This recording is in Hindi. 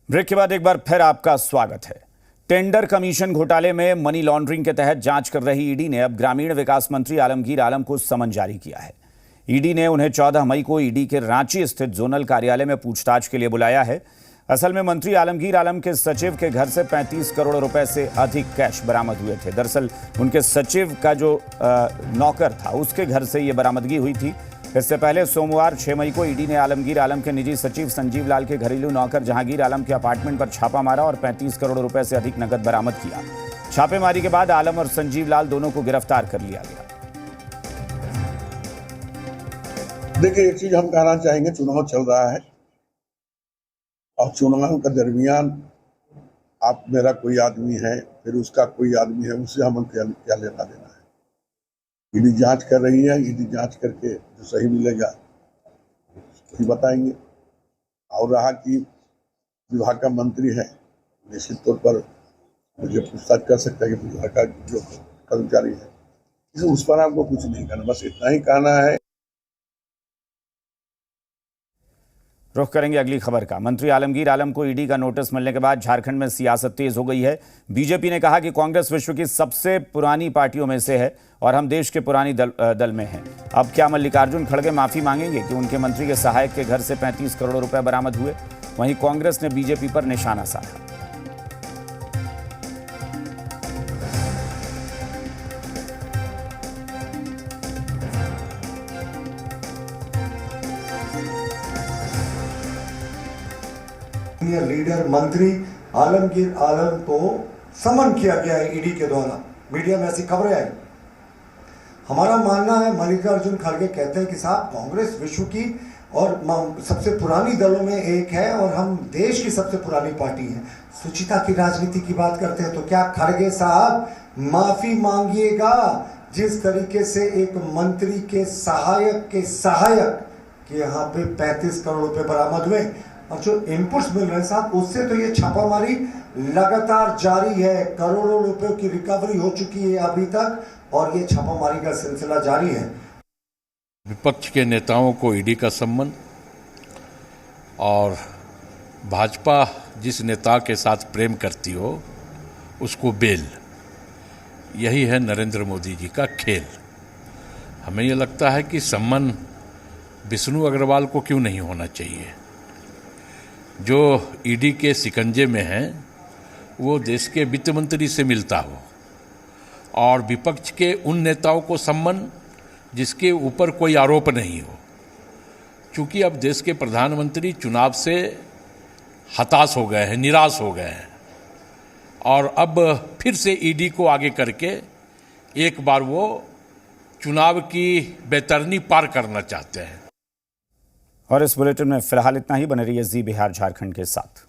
ब्रेक के बाद एक बार फिर आपका स्वागत है। टेंडर कमीशन घोटाले में मनी लॉन्ड्रिंग के तहत जांच कर रही ईडी ने अब ग्रामीण विकास मंत्री आलमगीर आलम को समन जारी किया है। ईडी ने उन्हें 14 मई को ईडी के रांची स्थित जोनल कार्यालय में पूछताछ के लिए बुलाया है। असल में मंत्री आलमगीर आलम के सचिव के घर से 35 करोड़ रुपए से अधिक कैश बरामद हुए थे। दरअसल उनके सचिव का जो नौकर था उसके घर से ये बरामदगी हुई थी। इससे पहले सोमवार 6 मई को ईडी ने आलमगीर आलम के निजी सचिव संजीव लाल के घरेलू नौकर जहांगीर आलम के अपार्टमेंट पर छापा मारा और 35 करोड़ रुपए से अधिक नकद बरामद किया। छापेमारी के बाद आलम और संजीव लाल दोनों को गिरफ्तार कर लिया गया। देखिए, एक चीज हम कहना चाहेंगे, चुनाव चल रहा है और चुनाव के दरमियान आप मेरा कोई आदमी है, फिर उसका कोई आदमी है, उससे हम क्या लेना देना है। ईडी जांच कर रही है, ईडी जांच करके जो सही मिलेगा वही बताएंगे। और रहा कि विभाग का मंत्री है, निश्चित तौर पर मुझे पूछताछ कर सकता है कि विभाग का जो कर्मचारी है, उस पर आपको कुछ नहीं कहना, बस इतना ही कहना है। रुख करेंगे अगली खबर का। मंत्री आलमगीर आलम को ईडी का नोटिस मिलने के बाद झारखंड में सियासत तेज हो गई है। बीजेपी ने कहा कि कांग्रेस विश्व की सबसे पुरानी पार्टियों में से है और हम देश के पुरानी दल में हैं। अब क्या मल्लिकार्जुन खड़गे माफी मांगेंगे कि उनके मंत्री के सहायक के घर से 35 करोड़ रुपए बरामद हुए? वहीं कांग्रेस ने बीजेपी पर निशाना साधा। लीडर मंत्री आलमगीर आलम को समन किया गया है ईडी के द्वारा। मीडिया में ऐसी खबरें आई। हमारा मानना है, मल्लिकार्जुन खड़गे कहते हैं कि साहब कांग्रेस विश्व की और सबसे पुरानी दलों में एक है और हम देश की सबसे पुरानी पार्टी है। सुचिता की राजनीति की बात करते हैं तो क्या खड़गे साहब माफी मांगिएगा? जिस तरीके से एक मंत्री के सहायक के यहाँ पे 35 करोड़ रुपए बरामद हुए और जो इनपुट्स मिल रहे हैं साहब, उससे तो ये छापामारी लगातार जारी है। करोड़ों रुपयों की रिकवरी हो चुकी है अभी तक और ये छापामारी का सिलसिला जारी है। विपक्ष के नेताओं को ईडी का सम्मान और भाजपा जिस नेता के साथ प्रेम करती हो उसको बेल, यही है नरेंद्र मोदी जी का खेल। हमें ये लगता है कि सम्मान विष्णु अग्रवाल को क्यों नहीं होना चाहिए। जो ईडी के शिकंजे में है वो देश के वित्त मंत्री से मिलता हो और विपक्ष के उन नेताओं को सम्मान जिसके ऊपर कोई आरोप नहीं हो। चूंकि अब देश के प्रधानमंत्री चुनाव से हताश हो गए हैं, निराश हो गए हैं और अब फिर से ईडी को आगे करके एक बार वो चुनाव की बैतरनी पार करना चाहते हैं। और इस बुलेटिन में फिलहाल इतना ही। बने रहिए जी बिहार झारखंड के साथ।